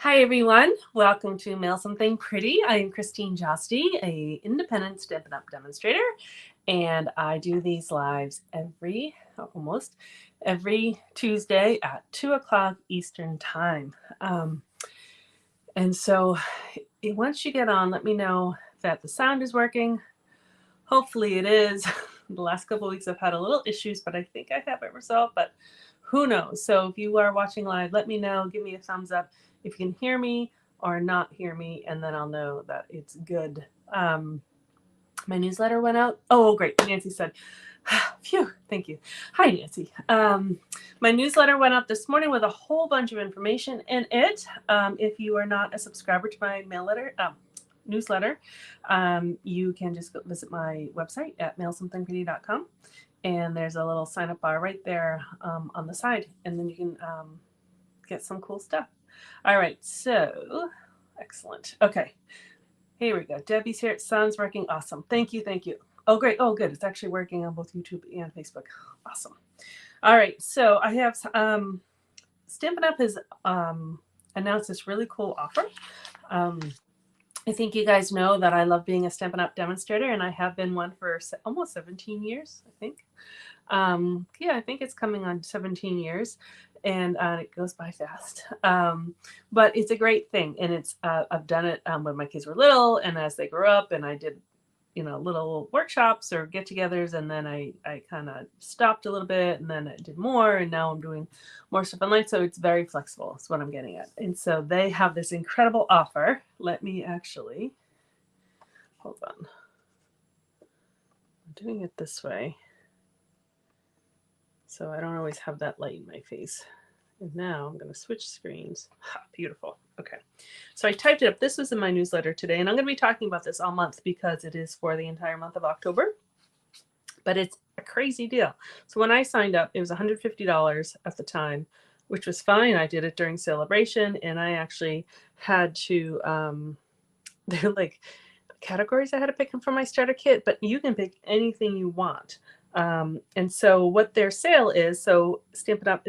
Hi everyone, welcome to Mail Something Pretty. I am Christine Josty, a independent Stampin' Up! Demonstrator, and I do these lives almost every Tuesday at 2 o'clock Eastern Time. And so once you get on, let me know that the sound is working. Hopefully it is. The last couple of weeks I've had a little issues, but I think I have it resolved, but who knows? So if you are watching live, let me know, give me a thumbs up if you can hear me or not hear me, and then I'll know that it's good. My newsletter went out. Oh, great. Nancy said, phew, thank you. Hi, Nancy. My newsletter went out this morning with a whole bunch of information in it. If you are not a subscriber to my newsletter, you can just go visit my website at mailsomethingpretty.com. And there's a little sign up bar right there on the side, and then you can get some cool stuff. All right, so excellent. Okay, here we go. Debbie's here. It sounds working. Awesome. Thank you. Thank you. Oh, great. Oh, good. It's actually working on both YouTube and Facebook. Awesome. All right, so I have Stampin' Up! Has announced this really cool offer. I think you guys know that I love being a Stampin' Up! Demonstrator, and I have been one for almost 17 years, I think. Yeah, I think it's coming on 17 years, and it goes by fast. But it's a great thing, and it's I've done it when my kids were little, and as they grew up, and I did, little workshops or get-togethers, and then I kind of stopped a little bit, and then I did more, and now I'm doing more stuff online. So it's very flexible. Is what I'm getting at. And so they have this incredible offer. Let me actually hold on. I'm doing it this way, so I don't always have that light in my face. And now I'm going to switch screens. Beautiful. Okay. So I typed it up. This was in my newsletter today, and I'm going to be talking about this all month because it is for the entire month of October. But it's a crazy deal. So when I signed up, it was $150 at the time, which was fine. I did it during celebration, and I actually had to, they're like categories I had to pick for my starter kit, but you can pick anything you want. And so what their sale is, so Stampin' Up!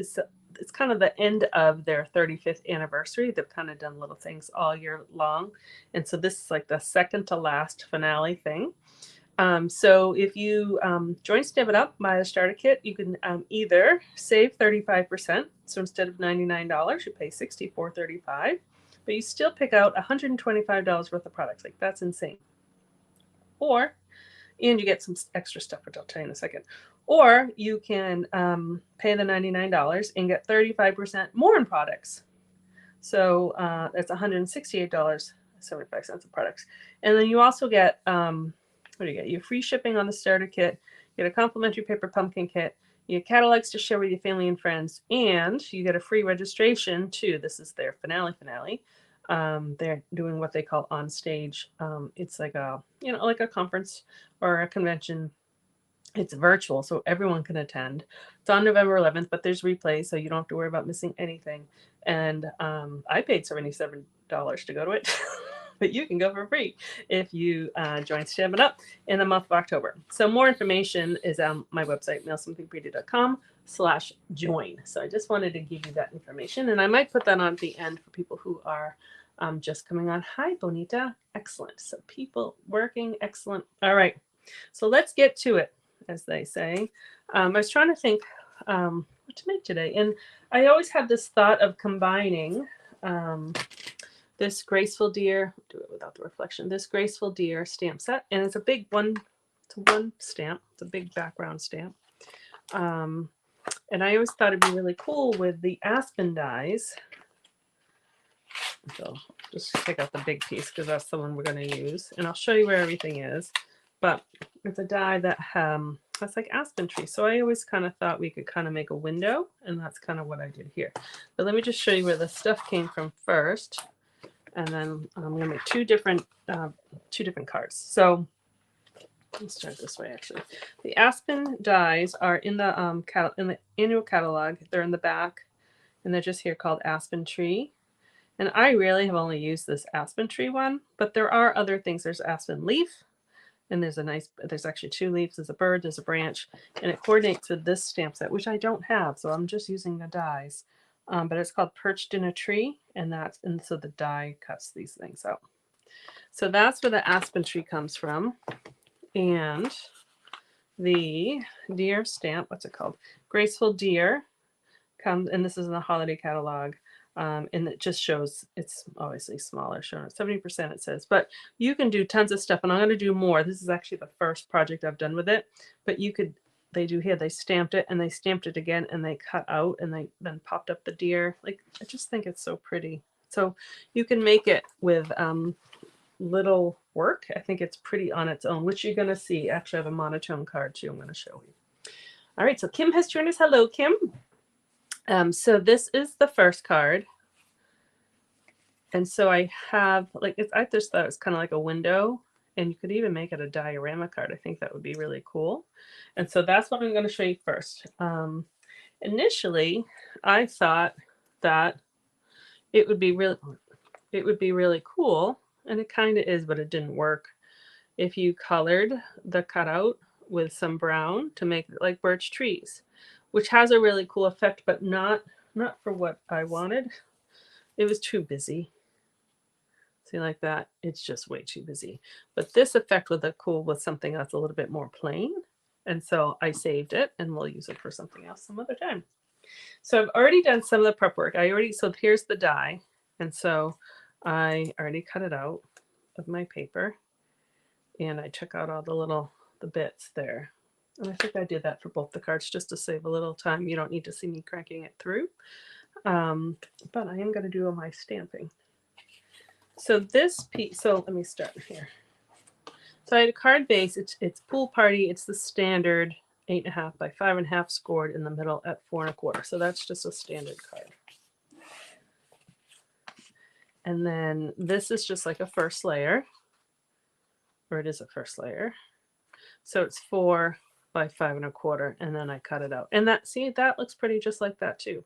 It's kind of the end of their 35th anniversary. They've kind of done little things all year long. And so this is like the second to last finale thing. So if you join Stampin' Up! Buy a starter kit, you can either save 35%. So instead of $99, you pay $64.35. But you still pick out $125 worth of products. Like, that's insane. And you get some extra stuff, which I'll tell you in a second. Or you can pay the $99 and get 35% more in products. So that's $168.75 of products. And then you also get, what do you get? You free shipping on the starter kit, you get a complimentary paper pumpkin kit, you get catalogs to share with your family and friends, and you get a free registration too. This is their finale. They're doing what they call on stage. It's like a conference or a convention. It's virtual, so everyone can attend. It's on November 11th, but there's replays, so you don't have to worry about missing anything. And I paid $77 to go to it, but you can go for free if you join Stampin' Up! In the month of October. So more information is on my website, mailsomethingpretty.com/join. So I just wanted to give you that information, and I might put that on at the end for people who are just coming on. Hi, Bonita. Excellent. So people working. Excellent. All right. So let's get to it, as they say. I was trying to think what to make today. And I always have this thought of combining this Graceful Deer, do it without the reflection, this Graceful Deer stamp set. And it's a big one, it's one stamp. It's a big background stamp. And I always thought it'd be really cool with the Aspen dies. So just take out the big piece because that's the one we're going to use. And I'll show you where everything is. But it's a die that that's like aspen tree. So I always kind of thought we could kind of make a window, and that's kind of what I did here. But let me just show you where the stuff came from first, and then I'm going to make two different cards. So let's start this way. Actually, the Aspen dies are in the annual catalog. They're in the back, and they're just here called Aspen Tree. And I really have only used this Aspen Tree one, but there are other things. There's Aspen Leaf. And there's actually two leaves. There's a bird, there's a branch, and it coordinates with this stamp set, which I don't have. So I'm just using the dies. but it's called Perched in a Tree, and so the die cuts these things out. So that's where the aspen tree comes from. And the deer stamp, what's it called? Graceful Deer comes, and this is in the holiday catalog. And it just shows, it's obviously smaller, showing at 70% it says, but you can do tons of stuff, and I'm going to do more. This is actually the first project I've done with it, but you could, they do here, they stamped it and they stamped it again and they cut out and they then popped up the deer. Like, I just think it's so pretty. So you can make it with little work. I think it's pretty on its own, which you're going to see. Actually, I have a monotone card too I'm going to show you. All right, so Kim has joined us. Hello, Kim. So this is the first card. And so I have, like, I just thought it was kind of like a window, and you could even make it a diorama card. I think that would be really cool. And so that's what I'm going to show you first. Initially, I thought that it would be really cool, and it kind of is, but it didn't work, if you colored the cutout with some brown to make it like birch trees, which has a really cool effect, but not for what I wanted. It was too busy. See, like that, it's just way too busy. But this effect would look cool with something that's a little bit more plain. And so I saved it, and we'll use it for something else some other time. So I've already done some of the prep work. So here's the die. And so I already cut it out of my paper, and I took out all the bits there. And I think I did that for both the cards just to save a little time. You don't need to see me cranking it through. But I am going to do all my stamping. So this piece, so let me start here. So I had a card base. It's Pool Party. It's the standard 8.5 by 5.5 scored in the middle at 4 1/4. So that's just a standard card. And then this is just like a first layer, or it is a first layer. So it's 4 by 5 1/4, and then I cut it out. And that looks pretty just like that too.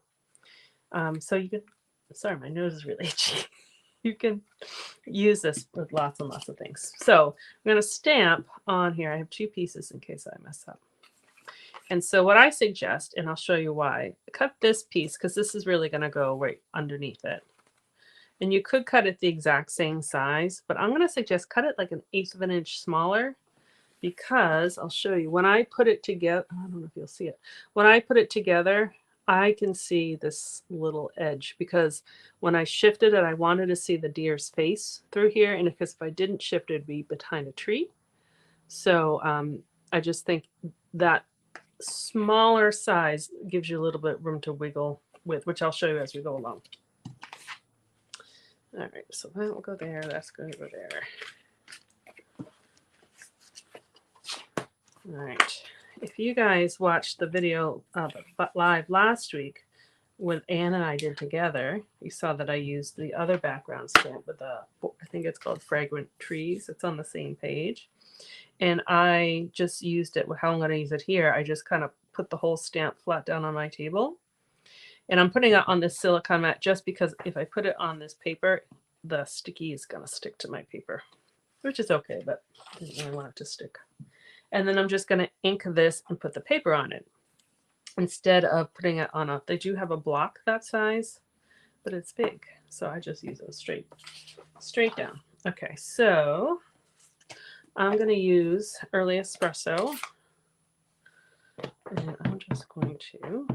So you could, sorry, my nose is really itchy. You can use this with lots and lots of things. So I'm going to stamp on here. I have 2 pieces in case I mess up. And so what I suggest, and I'll show you why, cut this piece because this is really going to go right underneath it. And you could cut it the exact same size, but I'm going to suggest cut it like 1/8 of an inch smaller, because I'll show you when I put it together. I don't know if you'll see it. When I put it together, I can see this little edge, because when I shifted it, I wanted to see the deer's face through here. And because if I didn't shift it, it'd be behind a tree. So I just think that smaller size gives you a little bit room to wiggle with, which I'll show you as we go along. All right, so that will go there. That's going to go there. All right. If you guys watched the video live last week with Anne and I did together, you saw that I used the other background stamp with I think it's called Fragrant Trees. It's on the same page. And I just used it with how I'm going to use it here. I just kind of put the whole stamp flat down on my table. And I'm putting it on this silicone mat just because if I put it on this paper, the sticky is going to stick to my paper, which is okay, but I didn't really want it to stick. And then I'm just going to ink this and put the paper on it instead of putting it on they do have a block that size, but it's big. So I just use it straight down. Okay, so I'm going to use Early Espresso, and I'm just going to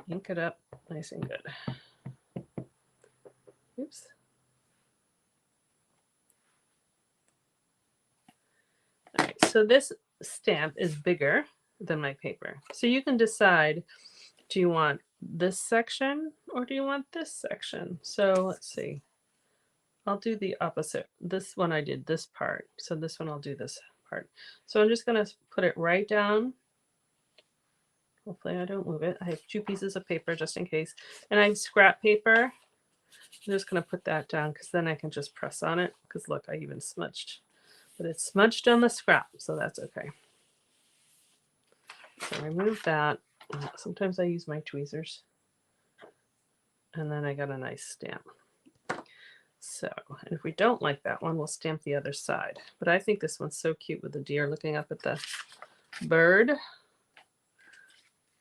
ink it up nice and good. Oops. All right, so this stamp is bigger than my paper. So you can decide, do you want this section or do you want this section? So let's see. I'll do the opposite. This one I did this part. So this one I'll do this part. So I'm just going to put it right down. Hopefully I don't move it. I have 2 pieces of paper just in case. And I have scrap paper. I'm just going to put that down because then I can just press on it. Because look, I even smudged. But it's smudged on the scrap, so that's okay. So remove that. Sometimes I use my tweezers. And then I got a nice stamp. So, and if we don't like that one, we'll stamp the other side. But I think this one's so cute with the deer looking up at the bird.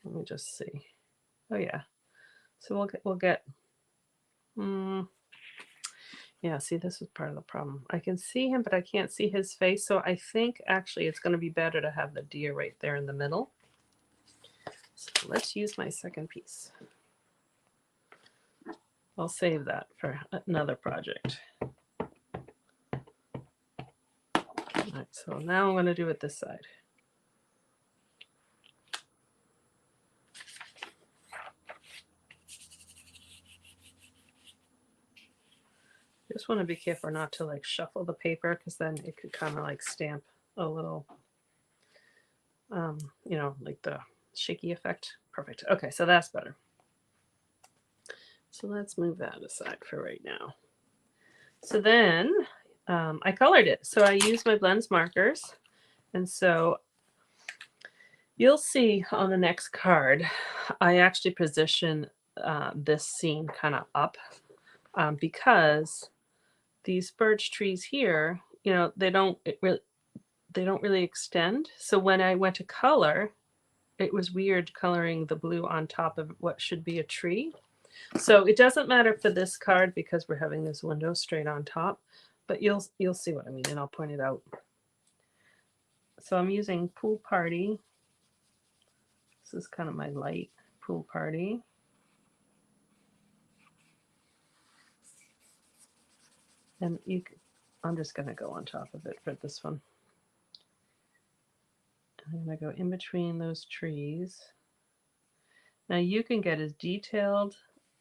Let me just see. Oh yeah. So we'll get yeah, see, this is part of the problem. I can see him, but I can't see his face. So I think actually it's going to be better to have the deer right there in the middle. So let's use my second piece. I'll save that for another project. All right, so now I'm going to do it this side. Just want to be careful not to like shuffle the paper, because then it could kind of like stamp a little, you know, like the shaky effect. Perfect. Okay, so that's better. So let's move that aside for right now. So then I colored it. So I used my blends markers. And so you'll see on the next card, I actually position this scene kind of up because these birch trees here, you know, they don't really extend. So when I went to color, it was weird coloring the blue on top of what should be a tree. So it doesn't matter for this card because we're having this window straight on top, but you'll see what I mean, and I'll point it out. So I'm using Pool Party. This is kind of my light Pool Party. And I'm just going to go on top of it for this one. I'm going to go in between those trees. Now you can get as detailed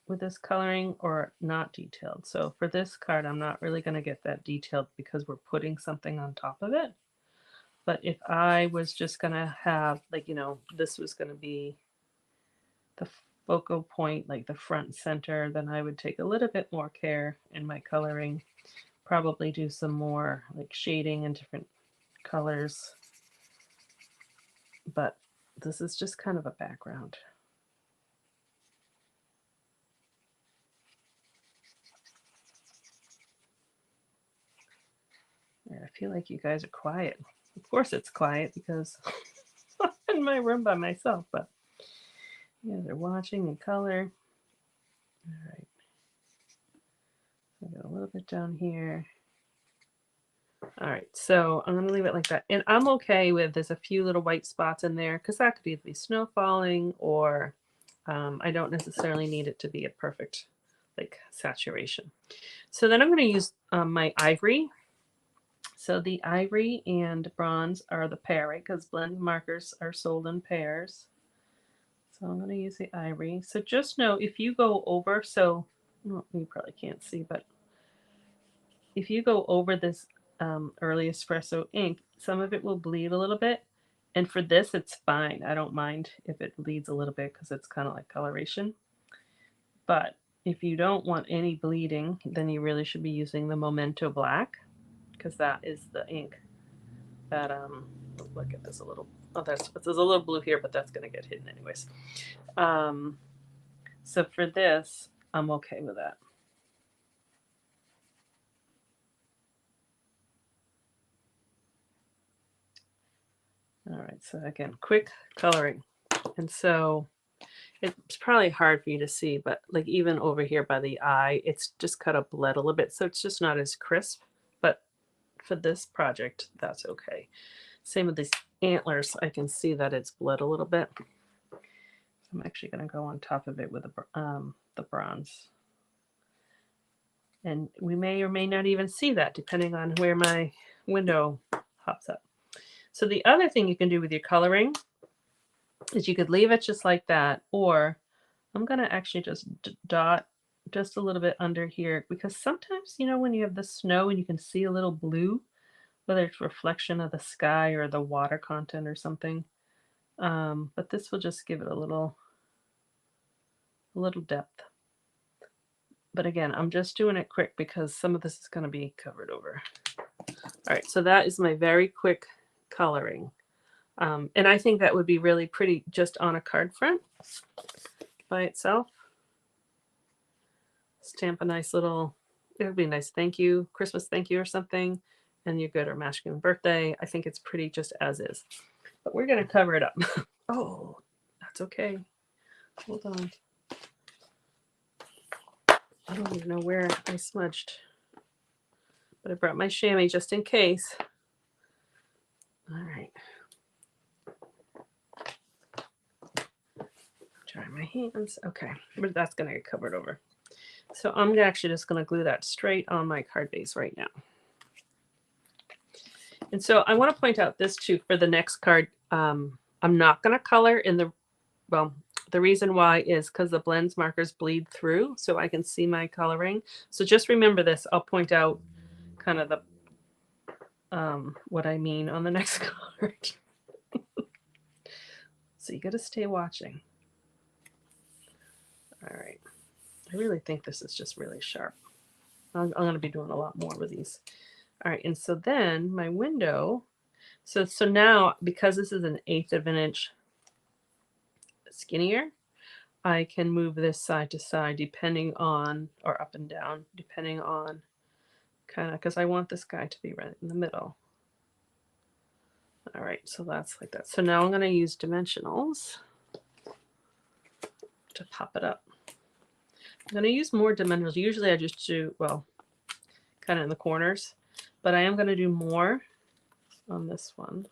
with this coloring or not detailed. So for this card, I'm not really going to get that detailed because we're putting something on top of it. But if I was just going to have, like, you know, this was going to be the focal point, like the front and center, then I would take a little bit more care in my coloring. Probably do some more like shading in different colors. But this is just kind of a background. I feel like you guys are quiet. Of course it's quiet because I'm in my room by myself, but yeah, they're watching in color. All right. I got a little bit down here. All right, so I'm going to leave it like that. And I'm okay with there's a few little white spots in there because that could either be snow falling or I don't necessarily need it to be a perfect like saturation. So then I'm going to use my ivory. So the ivory and bronze are the pair, right? Because blend markers are sold in pairs. So I'm going to use the ivory. So just know if you go over, so well, you probably can't see, but if you go over this early espresso ink, some of it will bleed a little bit. And for this, it's fine. I don't mind if it bleeds a little bit because it's kind of like coloration. But if you don't want any bleeding, then you really should be using the Memento Black because that is the ink that look at this a little. Oh, there's a little blue here, but that's going to get hidden anyways. So for this, I'm okay with that. All right, so again, quick coloring. And so it's probably hard for you to see, but like even over here by the eye, it's just kind of bled a little bit. So it's just not as crisp, but for this project, that's okay. Same with these antlers. I can see that it's bled a little bit. I'm actually going to go on top of it with the bronze. And we may or may not even see that depending on where my window hops up. So the other thing you can do with your coloring is you could leave it just like that, or I'm going to actually just dot just a little bit under here because sometimes, you know, when you have the snow and you can see a little blue, whether it's reflection of the sky or the water content or something. But this will just give it a little depth. But again, I'm just doing it quick because some of this is going to be covered over. All right, so that is my very quick coloring. And I think that would be really pretty just on a card front by itself. Stamp a nice little, it would be a nice thank you, Christmas thank you or something, and you're good, or masculine birthday. I think it's pretty just as is. But we're going to cover it up. Oh, that's okay. Hold on. I don't even know where I smudged, but I brought my chamois just in case. All right. Dry my hands. Okay, but that's going to get covered over. So I'm actually just going to glue that straight on my card base right now. And so I want to point out this too for the next card. I'm not going to color in the, well, the reason why is because the blends markers bleed through so I can see my coloring. So just remember this. I'll point out kind of the what I mean on the next card. So you got to stay watching. All right. I really think this is just really sharp. I'm going to be doing a lot more with these. All right. And so then my window. So now, because this is an 1/8 of an inch skinnier, I can move this side to side depending on, or up and down, depending on kind of, because I want this guy to be right in the middle. All right, so that's like that. So now I'm going to use dimensionals to pop it up. I'm going to use more dimensionals. Usually I just do, well, kind of in the corners, but I am going to do more on this one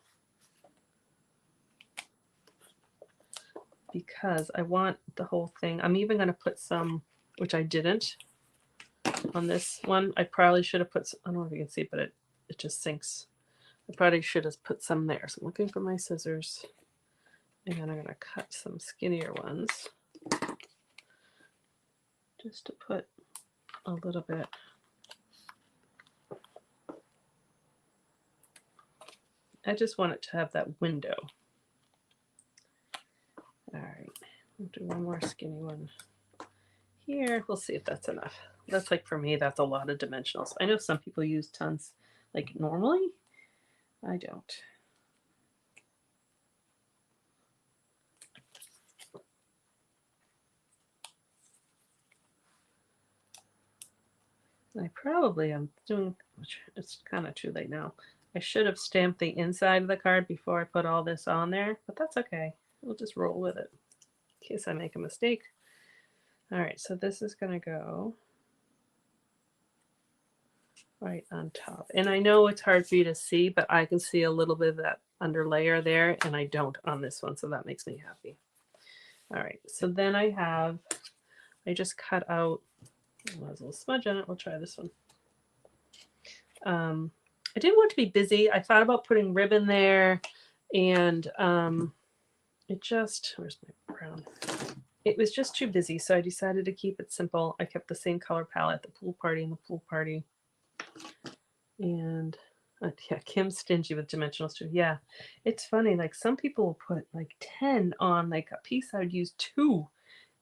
because I want the whole thing. I'm even going to put some, which I didn't on this one. I probably should have put, I don't know if you can see, but it just sinks. I probably should have put some there. So I'm looking for my scissors, and then I'm going to cut some skinnier ones just to put a little bit. I just want it to have that window. All right, we'll do one more skinny one here. We'll see if that's enough. That's like, for me, that's a lot of dimensionals. I know some people use tons like normally. I don't. I probably am doing, it's kind of too late now. I should have stamped the inside of the card before I put all this on there, but that's okay. We'll just roll with it in case I make a mistake. All right, so this is going to go right on top. And I know it's hard for you to see, but I can see a little bit of that under layer there, and I don't on this one, so that makes me happy. All right, so then I just cut out, oh, there's a little smudge on it. We'll try this one. I didn't want to be busy. I thought about putting ribbon there, and it just, where's my brown? It was just too busy, so I decided to keep it simple. I kept the same color palette, the pool party and the pool party. And yeah, Kim's stingy with dimensionals too. Yeah, it's funny. Like some people will put like 10 on like a piece. I would use 2.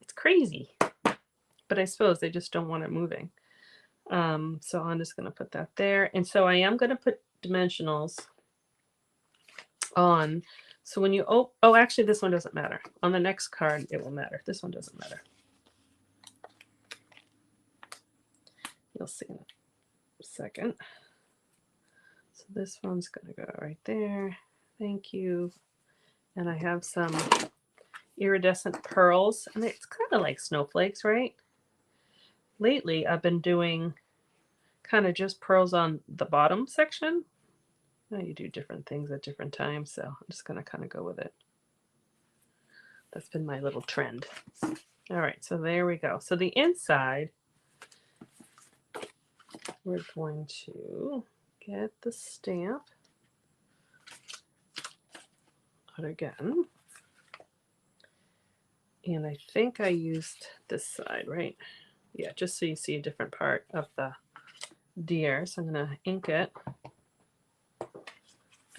It's crazy. But I suppose they just don't want it moving. So I'm just going to put that there. And so I am going to put dimensionals on. So when you, oh, actually this one doesn't matter. On the next card, it will matter. This one doesn't matter. You'll see in a second. So this one's going to go right there. Thank you. And I have some iridescent pearls. And it's kind of like snowflakes, right? Lately, I've been doing kind of just pearls on the bottom section. Now you do different things at different times, so I'm just going to kind of go with it. That's been my little trend. All right, so there we go. So the inside, we're going to get the stamp out again. And I think I used this side, right? Yeah, just so you see a different part of the deer. So I'm going to ink it.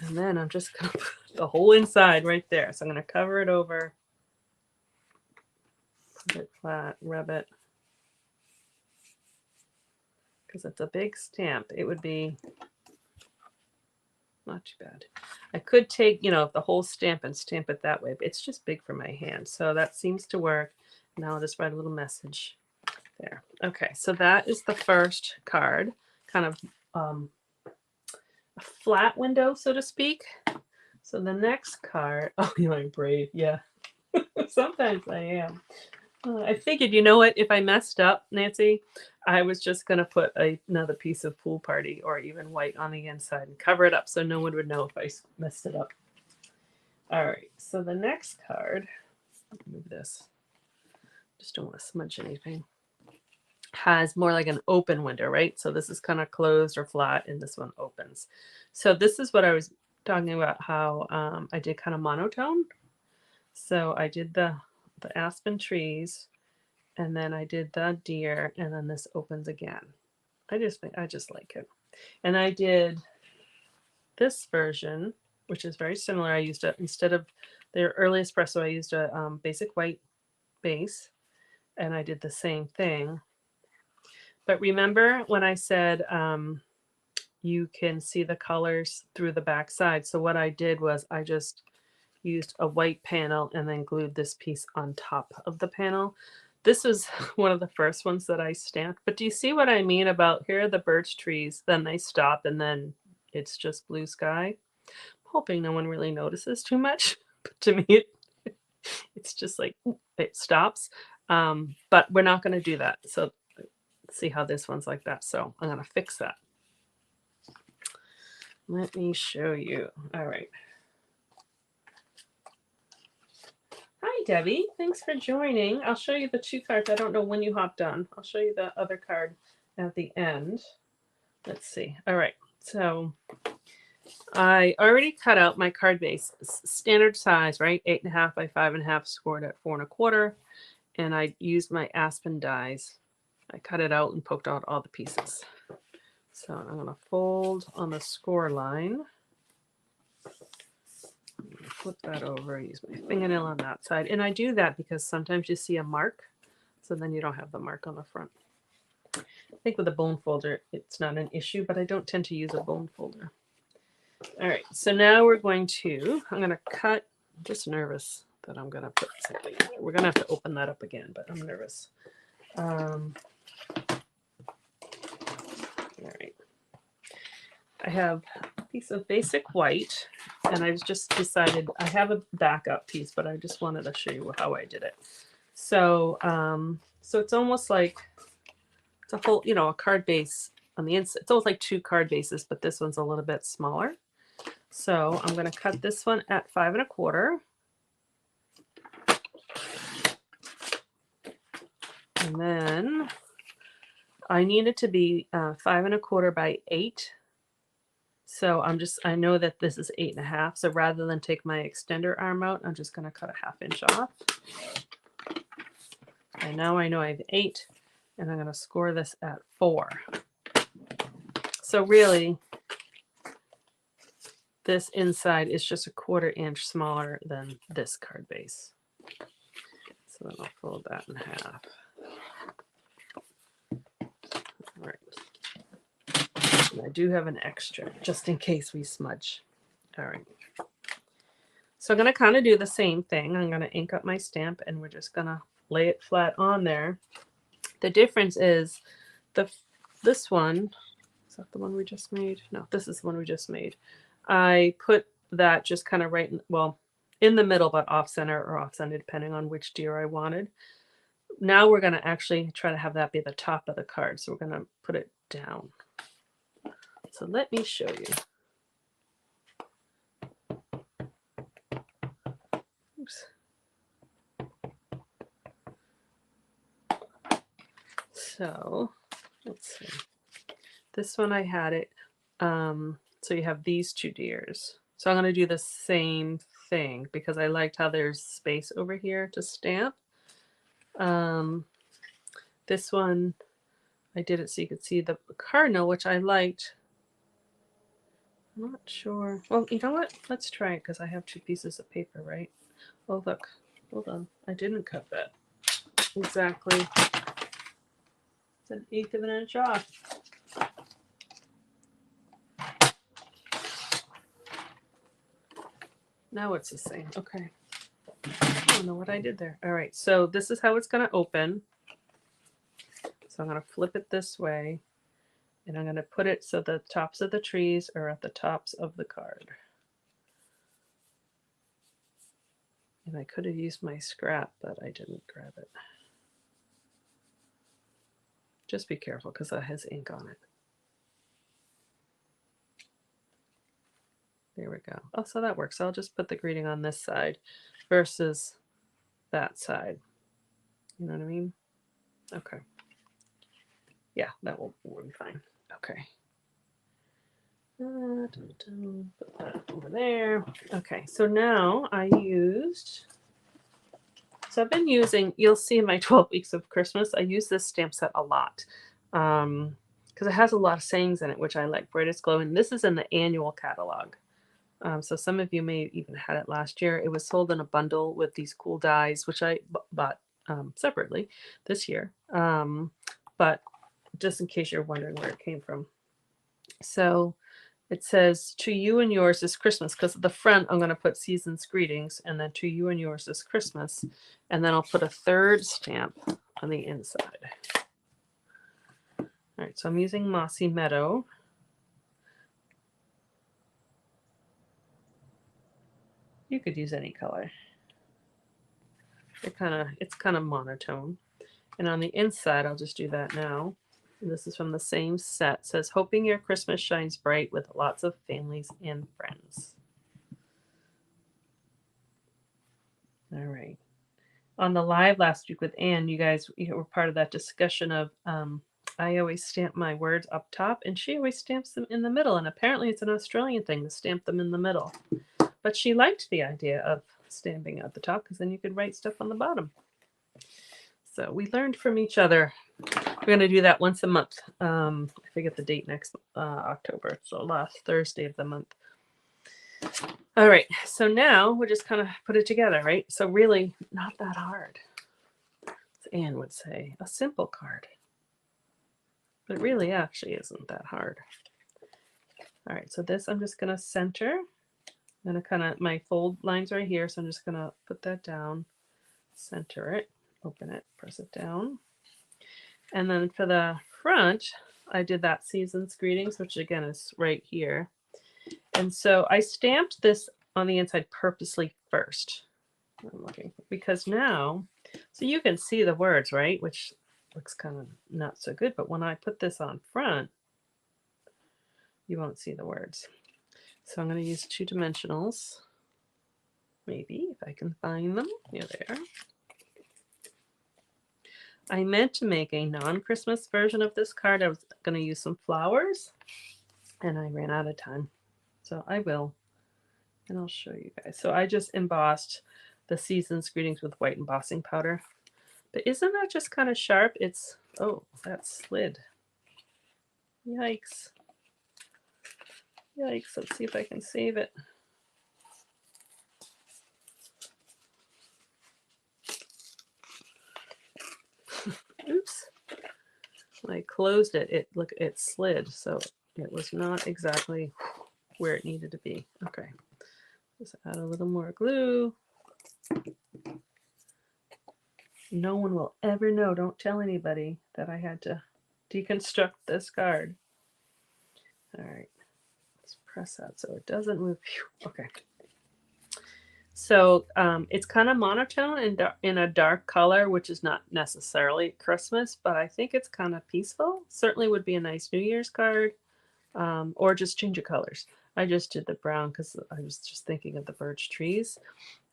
And then I'm just going to put the whole inside right there. So I'm going to cover it over, put it flat, rub it. Because it's a big stamp. It would be not too bad. I could take, the whole stamp and stamp it that way, but it's just big for my hand. So that seems to work. Now I'll just write a little message there. Okay, so that is the first card. Kind of a flat window, so to speak. So the next card, oh, you're brave. Yeah. Sometimes I am. I figured, you know what? If I messed up, Nancy, I was just going to put another piece of pool party or even white on the inside and cover it up so no one would know if I messed it up. All right. So the next card, move this. Just don't want to smudge anything. Has more like an open window, right? So this is kind of closed or flat, and this one opens. So this is what I was talking about, how I did kind of monotone. So I did the aspen trees, and then I did the deer, and then this opens again. I just like it. And I did this version, which is very similar. I used instead of their early espresso, I used a basic white base, and I did the same thing. But remember when I said you can see the colors through the back side? So what I did was I just used a white panel and then glued this piece on top of the panel. This was one of the first ones that I stamped. But do you see what I mean about here are the birch trees, then they stop, and then it's just blue sky? I'm hoping no one really notices too much. But to me, it's just like it stops. But we're not going to do that. So see how this one's like that. So I'm going to fix that. Let me show you. All right. Hi, Debbie. Thanks for joining. I'll show you the two cards. I don't know when you hopped on. I'll show you the other card at the end. Let's see. All right. So I already cut out my card base. Standard size, right? 8.5 by 5.5, scored at 4.25. And I used my Aspen dies. I cut it out and poked out all the pieces. So I'm going to fold on the score line. Flip that over, use my fingernail on that side. And I do that because sometimes you see a mark, so then you don't have the mark on the front. I think with a bone folder, it's not an issue, but I don't tend to use a bone folder. All right, so now I'm going to cut, I'm just nervous that I'm going to put something. We're going to have to open that up again, but I'm nervous. All right. I have a piece of basic white, and I've just decided I have a backup piece, but I just wanted to show you how I did it. So, so it's almost like it's a whole, a card base on the inside. It's almost like two card bases, but this one's a little bit smaller. So I'm going to cut this one at 5.25. And then I need it to be 5.25 by 8. So I know that this is 8.5. So rather than take my extender arm out, I'm just going to cut a 1/2 inch off. And now I know I have 8, and I'm going to score this at 4. So really, this inside is just a 1/4 inch smaller than this card base. So then I'll fold that in half. All right. And I do have an extra, just in case we smudge. All right. So I'm going to kind of do the same thing. I'm going to ink up my stamp, and we're just going to lay it flat on there. The difference is this one, is that the one we just made? No, this is the one we just made. I put that just kind of right in the middle, but off center or off center, depending on which deer I wanted. Now we're going to actually try to have that be the top of the card. So we're going to put it down. So let me show you. Oops. So let's see. This one I had it. So you have these two deers. So I'm going to do the same thing because I liked how there's space over here to stamp. This one, I did it so you could see the cardinal, which I liked. I'm not sure. Well, you know what? Let's try it because I have 2 pieces of paper, right? Oh, look. Hold on. I didn't cut that. Exactly. It's 1/8 of an inch off. Now it's the same. Okay. I don't know what I did there. All right. So this is how it's going to open. So I'm going to flip it this way. And I'm going to put it so the tops of the trees are at the tops of the card. And I could have used my scrap, but I didn't grab it. Just be careful because that has ink on it. There we go. Oh, so that works. I'll just put the greeting on this side versus that side. You know what I mean? Okay. Yeah, that will be fine. Okay. Put that over there. Okay, so now I used, so I've been using, you'll see in my 12 weeks of Christmas, I use this stamp set a lot because it has a lot of sayings in it, which I like. Brightest Glow, and this is in the annual catalog. So some of you may even had it last year. It was sold in a bundle with these cool dies, which I bought separately this year. But just in case you're wondering where it came from. So it says, to you and yours is Christmas, because at the front I'm going to put season's greetings, and then to you and yours is Christmas. And then I'll put a third stamp on the inside. All right, so I'm using Mossy Meadow. You could use any color. It's kind of monotone. And on the inside, I'll just do that now. And this is from the same set. It says, hoping your Christmas shines bright with lots of families and friends. All right. On the live last week with Anne, you guys were part of that discussion of I always stamp my words up top, and she always stamps them in the middle. And apparently it's an Australian thing to stamp them in the middle. But she liked the idea of stamping at the top because then you could write stuff on the bottom. So we learned from each other. We're going to do that once a month. I forget the date next October. So last Thursday of the month. All right. So now we'll just kind of put it together, right? So really not that hard. As Anne would say, a simple card. But it really actually isn't that hard. All right. So this I'm just going to center. I'm going to kind of, my fold line's right here. So I'm just going to put that down, center it, open it, press it down. And then for the front, I did that season's greetings, which again is right here. And so I stamped this on the inside purposely first. I'm looking because now, so you can see the words, right? Which looks kind of not so good. But when I put this on front, you won't see the words. So I'm going to use 2 dimensionals. Maybe if I can find them. Here they are. I meant to make a non-Christmas version of this card. I was going to use some flowers, and I ran out of time. So I will, and I'll show you guys. So I just embossed the season's greetings with white embossing powder. But isn't that just kind of sharp? It's, oh, that slid. Yikes. Yikes. Let's see if I can save it. Oops. When I closed it, it slid. So it was not exactly where it needed to be. Okay. Just add a little more glue. No one will ever know. Don't tell anybody that I had to deconstruct this card. All right. Let's press that so it doesn't move. Okay. So it's kind of monotone and in a dark color, which is not necessarily Christmas, but I think it's kind of peaceful. Certainly would be a nice New Year's card, or just change of colors. I just did the brown because I was just thinking of the birch trees.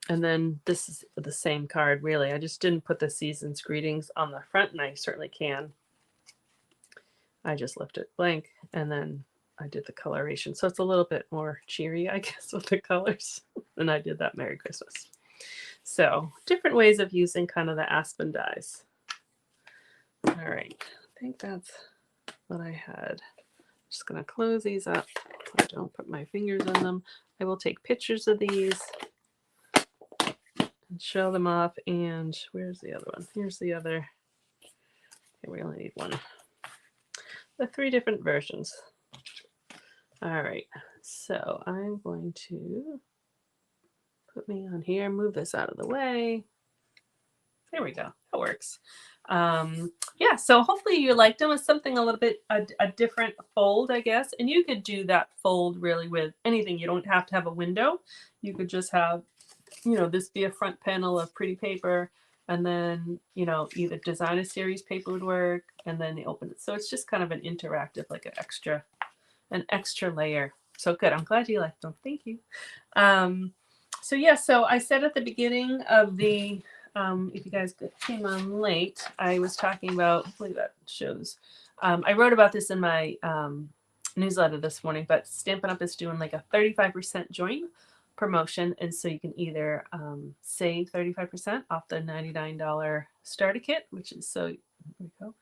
And then this is the same card, really. I just didn't put the season's greetings on the front, and I certainly can. I just left it blank, and then I did the coloration. So it's a little bit more cheery, I guess, with the colors. And I did that Merry Christmas. So different ways of using kind of the Aspen dies. All right. I think that's what I had. Just going to close these up so I don't put my fingers in them. I will take pictures of these and show them off. And where's the other one? Here's the other. Okay, we only need one. The 3 different versions. All right, so I'm going to put me on here, move this out of the way. There we go. That works. Yeah, so hopefully you liked them. It's something a little bit a different fold, I guess. And you could do that fold really with anything. You don't have to have a window. You could just have this be a front panel of pretty paper, and then, either design a series paper would work, and then they open it. So it's just kind of an interactive, like an extra layer. So good. I'm glad you liked them. Thank you. So yeah, so I said at the beginning of the, if you guys came on late, I was talking about, hopefully that shows, I wrote about this in my newsletter this morning, but Stampin' Up! Is doing like a 35% join promotion. And so you can either save 35% off the $99 starter kit, which is, so here we go.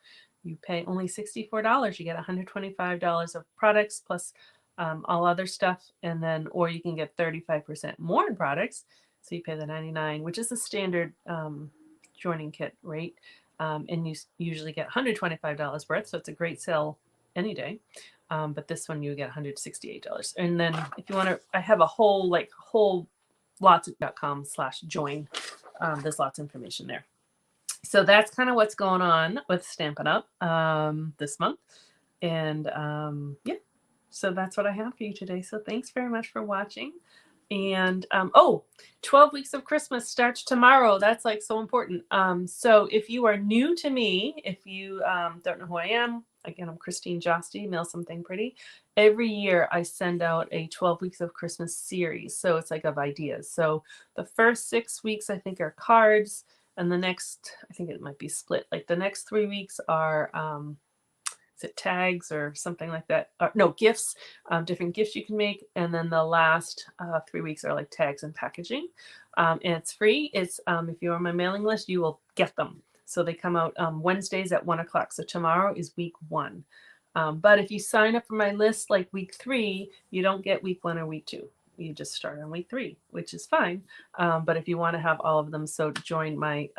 You pay only $64. You get $125 of products plus all other stuff, and then, or you can get 35% more in products. So you pay the $99, which is the standard joining kit rate, and you usually get $125 worth. So it's a great sale any day. But this one you get $168. And then if you want to, I have a whole lots.com/join. There's lots of information there. So that's kind of what's going on with Stampin' Up! This month. And yeah, so that's what I have for you today. So thanks very much for watching. And 12 Weeks of Christmas starts tomorrow. That's like so important. So if you are new to me, if you don't know who I am, again, I'm Christine Josty, Mail Something Pretty. Every year I send out a 12 Weeks of Christmas series. So it's like of ideas. So the first 6 weeks, I think, are cards. And the next, I think it might be split. Like the next 3 weeks are, is it tags or something like that? No, gifts, different gifts you can make. And then the last 3 weeks are like tags and packaging. And it's free. It's if you're on my mailing list, you will get them. So they come out Wednesdays at 1 o'clock. So tomorrow is week 1. But if you sign up for my list like week 3, you don't get week 1 or week 2. You just start on week 3, which is fine. But if you want to have all of them, so join my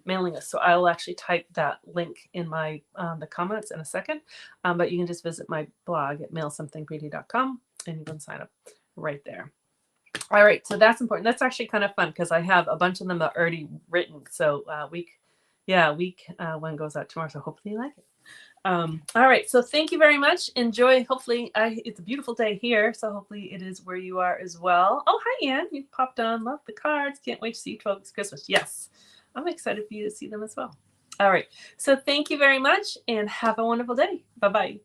mailing list. So I'll actually type that link in my the comments in a second. But you can just visit my blog at mailsomethingpretty.com and you can sign up right there. All right, so that's important. That's actually kind of fun because I have a bunch of them that are already written. So week 1 goes out tomorrow. So hopefully you like it. All right, so thank you very much. Enjoy. Hopefully, it's a beautiful day here, so hopefully it is where you are as well. Oh, hi, Anne. You popped on. Love the cards. Can't wait to see 12 Weeks Christmas. Yes, I'm excited for you to see them as well. All right, so thank you very much, and have a wonderful day. Bye-bye.